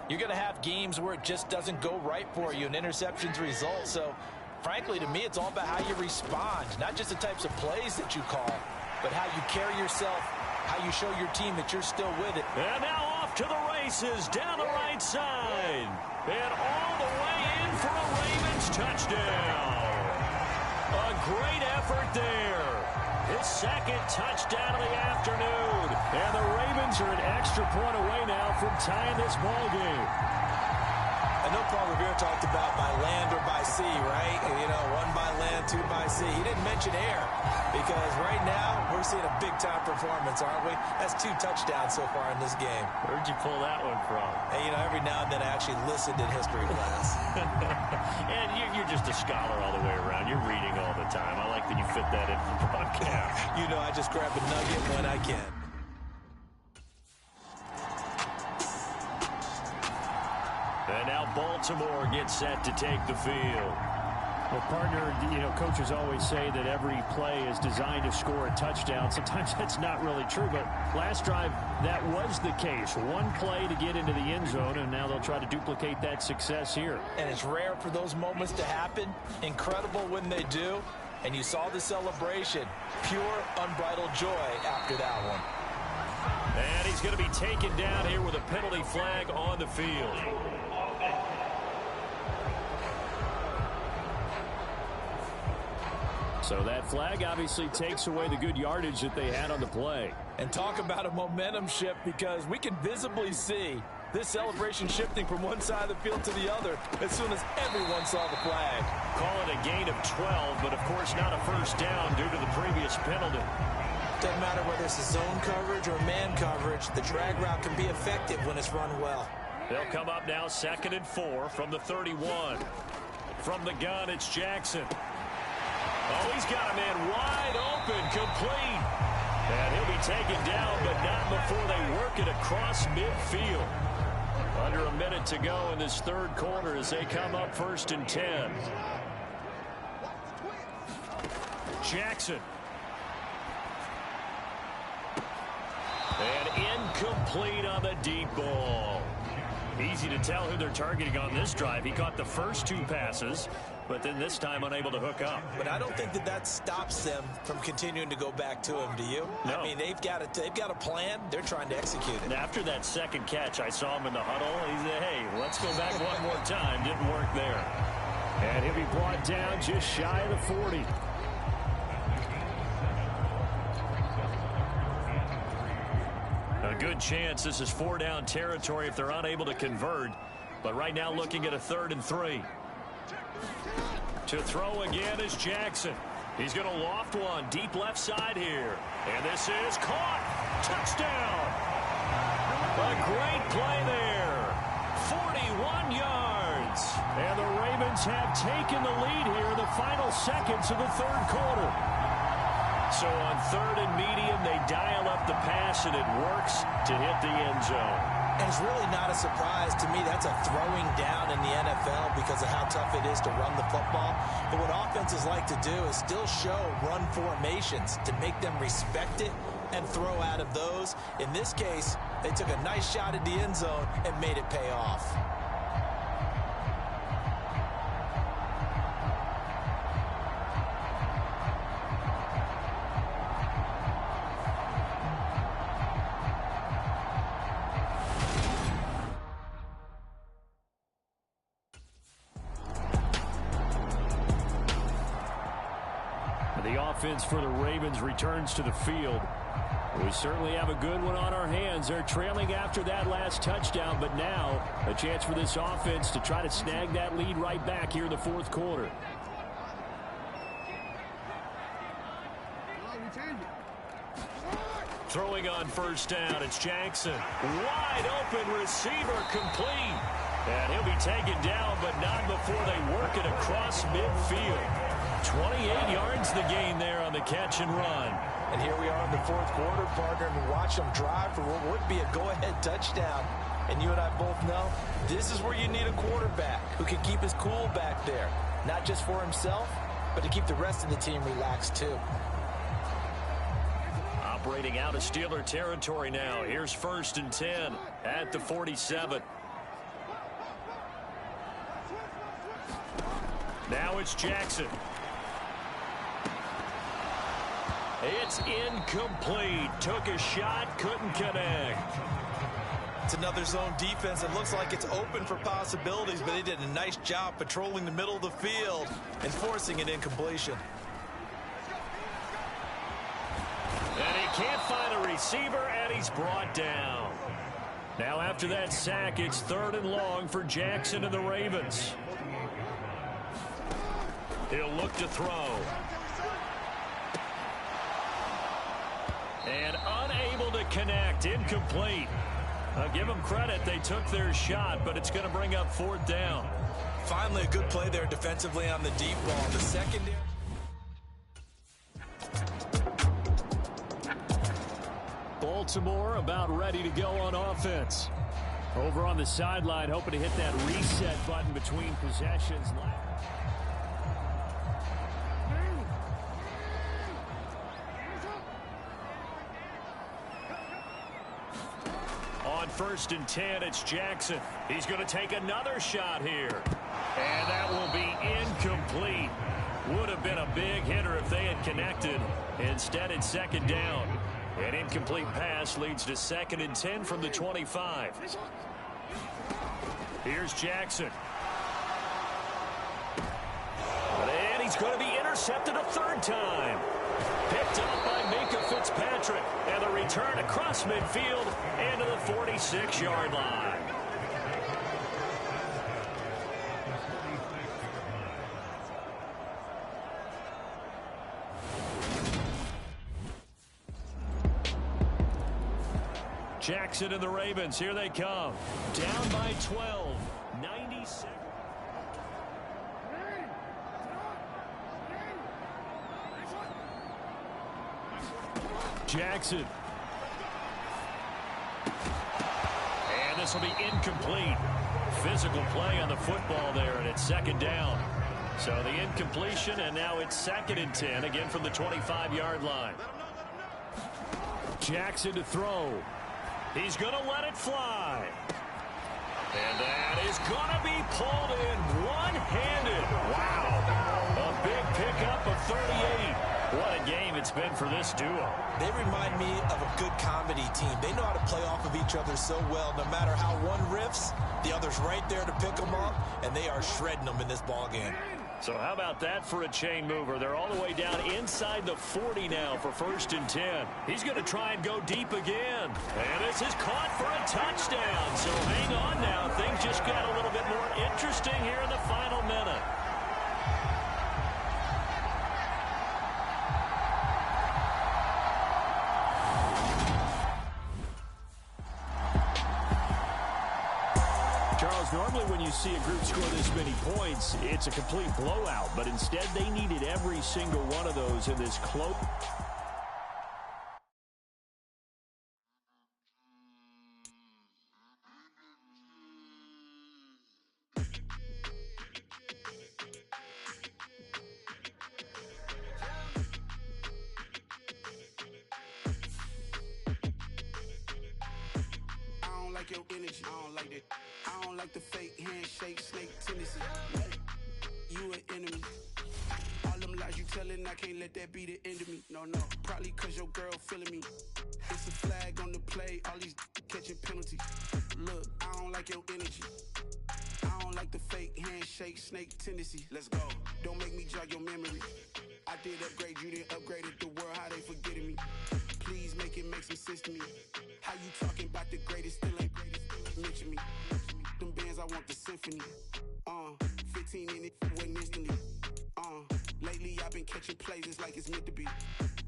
you're going to have games where it just doesn't go right for you and interceptions result. So, frankly, to me, it's all about how you respond, not just the types of plays that you call, but how you carry yourself, how you show your team that you're still with it. And now off to the races down the right side. And all the way in for a Ravens touchdown. A great effort there. His 2nd touchdown of the afternoon. And the Ravens are an extra point away now from tying this ball game. I know Paul Revere talked about by land or by sea, right? You know, 1 by land, 2 by sea. He didn't mention air because right now we're seeing a big-time performance, aren't we? That's 2 touchdowns so far in this game. Where'd you pull that one from? And, you know, every now and then I actually listened in history class. And you're just a scholar all the way around. You're reading all the time. I like that you fit that in for the podcast. You know, I just grab a nugget when I can. And now Baltimore gets set to take the field. Well, partner, you know, coaches always say that every play is designed to score a touchdown. Sometimes that's not really true, but last drive, that was the case. 1 play to get into the end zone, and now they'll try to duplicate that success here. And it's rare for those moments to happen. Incredible when they do. And you saw the celebration. Pure, unbridled joy after that one. And he's going to be taken down here with a penalty flag on the field. So that flag obviously takes away the good yardage that they had on the play. And talk about a momentum shift, because we can visibly see this celebration shifting from one side of the field to the other as soon as everyone saw the flag. Call it a gain of 12, but of course not a first down due to the previous penalty. Doesn't matter whether it's a zone coverage or man coverage, the drag route can be effective when it's run well. They'll come up now 2nd and 4 from the 31. From the gun, it's Jackson. Oh, he's got a man wide open, complete. And he'll be taken down, but not before they work it across midfield. Under a minute to go in this third quarter as they come up 1st and 10. Jackson. And incomplete on the deep ball. Easy to tell who they're targeting on this drive. He caught the first 2 passes, but then this time unable to hook up. But I don't think that stops them from continuing to go back to him, do you? No. I mean, they've got a plan. They're trying to execute it. And after that second catch, I saw him in the huddle. He said, hey, let's go back one more time. Didn't work there. And he'll be brought down just shy of the 40. A good chance this is 4-down territory if they're unable to convert. But right now looking at a 3rd and 3. To throw again is Jackson. He's going to loft one deep left side here. And this is caught. Touchdown. A great play there. 41 yards. And the Ravens have taken the lead here in the final seconds of the third quarter. So on 3rd and medium, they dial up the pass, and it works to hit the end zone. And it's really not a surprise to me. That's a throwing down in the NFL because of how tough it is to run the football. But what offenses like to do is still show run formations to make them respect it and throw out of those. In this case, they took a nice shot at the end zone and made it pay off. The offense for the Ravens returns to the field. We certainly have a good one on our hands. They're trailing after that last touchdown, but now a chance for this offense to try to snag that lead right back here in the fourth quarter. Throwing on 1st down, it's Jackson. Wide open receiver, complete. And he'll be taken down, but not before they work it across midfield. 28 yards the gain there on the catch and run. And here we are in the fourth quarter, partner, and watch them drive for what would be a go-ahead touchdown. And you and I both know this is where you need a quarterback who can keep his cool back there. Not just for himself, but to keep the rest of the team relaxed too. Operating out of Steeler territory now. Here's 1st and 10 at the 47. Now it's Jackson. It's incomplete. Took a shot, couldn't connect. It's another zone defense. It looks like it's open for possibilities, but they did a nice job patrolling the middle of the field and forcing an incompletion. And he can't find a receiver, and he's brought down. Now after that sack, it's 3rd and long for Jackson and the Ravens. He'll look to throw. And unable to connect. Incomplete. I'll give them credit. They took their shot, but it's going to bring up 4th down. Finally, a good play there defensively on the deep ball. The secondary. Baltimore about ready to go on offense. Over on the sideline, hoping to hit that reset button between possessions. On 1st and 10, it's Jackson. He's going to take another shot here. And that will be incomplete. Would have been a big hitter if they had connected. Instead, it's 2nd down. An incomplete pass leads to 2nd and 10 from the 25. Here's Jackson. And he's going to be intercepted a 3rd time. Picked up by Minkah Fitzpatrick. And the return across midfield into the 46-yard line. Jackson and the Ravens, here they come. Down by 12, 90 seconds. Jackson. And this will be incomplete. Physical play on the football there, and it's second down. So the incompletion, and now it's 2nd and 10, again from the 25-yard line. Jackson to throw. He's going to let it fly. And that is going to be pulled in one-handed. Wow. A big pickup of 38. What a game it's been for this duo. They remind me of a good comedy team. They know how to play off of each other so well. No matter how one riffs, the other's right there to pick them up, and they are shredding them in this ball game. So how about that for a chain mover? They're all the way down inside the 40 now for 1st and 10. He's going to try and go deep again. And this is caught for a touchdown. So hang on now. Things just got a little bit more interesting here in the final minute. Charles, normally when you see a group score this many points, it's a complete blowout. But instead, they needed every single one of those in this close. Your energy, I don't like that. I don't like the fake handshake, snake tendency. You an enemy. All them lies you telling, I can't let that be the end of me. No, probably cause your girl feeling me. It's a flag on the play, all these catching penalties. Look, I don't like your energy. I don't like the fake handshake, snake tendency. Let's go. Don't make me jog your memory. I did upgrade, you didn't upgrade it. The world, how they forgetting me. Please make it make some sense to me. How you talking about the greatest, still ain't greatest, mention me. Them bands, I want the symphony. 15 in it, wasn't instantly. Lately I've been catching plays, it's like it's meant to be.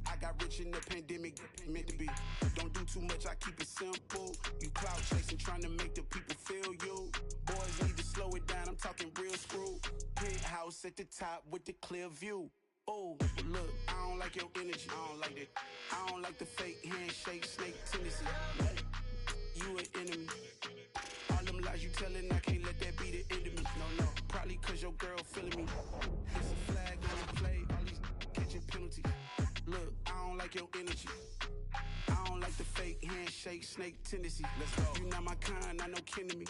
I got rich in the pandemic, meant to be. Don't do too much, I keep it simple. You clout chasing, trying to make the people feel you. Boys need to slow it down, I'm talking real screw. Penthouse at the top with the clear view. Oh, look, I don't like your energy, I don't like that. I don't like the fake handshake, snake tendency. You an enemy. All them lies you telling, I can't let that be the end of me. No, probably cause your girl feeling me. It's a flag on the play, all these catching penalties. Look, I don't like your energy. I don't like the fake handshake, snake tendency. Let's go. You not my kind, I know kin to me.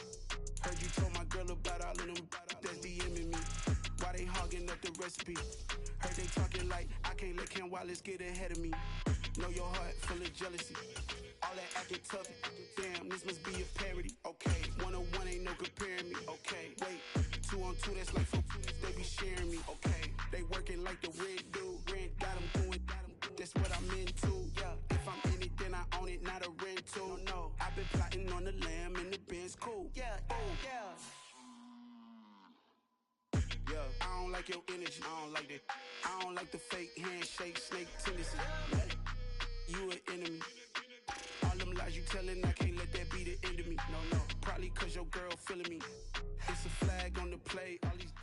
Heard you told my girl about all of them that's DMing me. Why they hogging up the recipe? Heard they talking like I can't let Ken Wallace get ahead of me. Know your heart full of jealousy. All that acting tough. Damn, this must be a parody. Okay, 1-on-1 ain't no comparing me. Okay, wait, 2-on-2 that's like 4. They be sharing me. Okay, they working like the red dude. Red got them doing. That's what I'm into. Yeah, if I'm in it, then I own it, not a rental. No, I've been plotting on the lamb and the Benz cool. Yeah, oh yeah. Yeah, I don't like your energy, I don't like that. I don't like the fake handshake, snake tendency. You an enemy. All them lies you telling, I can't let that be the end of me. No, probably cause your girl feeling me. It's a flag on the play, all these.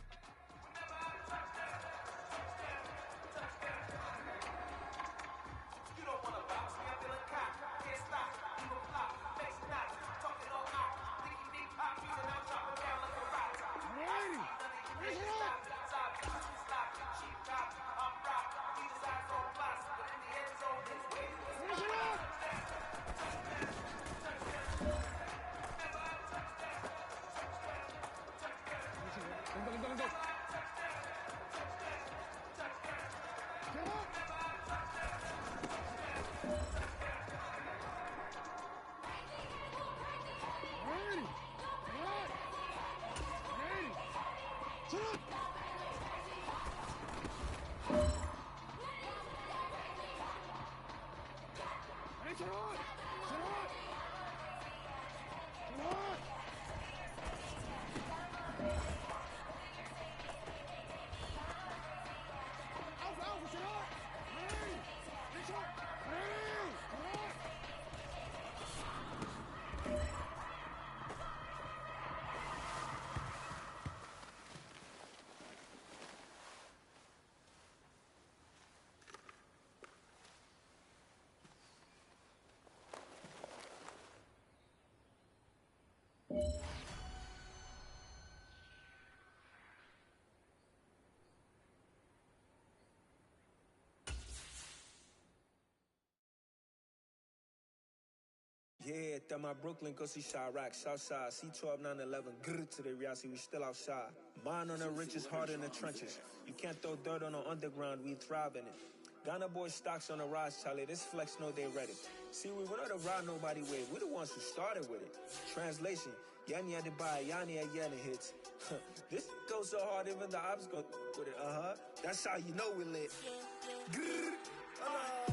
licked at my Brooklyn, go see Chirac, Southside, C12, 911, grr to the Riasi, we still outside. Mine on the riches, hard in the trenches. You can't throw dirt on the underground, we thrive in it. Ghana boys stocks on the rise, Charlie, this flex know they ready. See, we were not to ride nobody with, we're the ones who started with it. Translation, Yanni had to buy, Yanni had Yanni hits. This goes so hard, even the ops go with it, That's how you know we lit. Grr.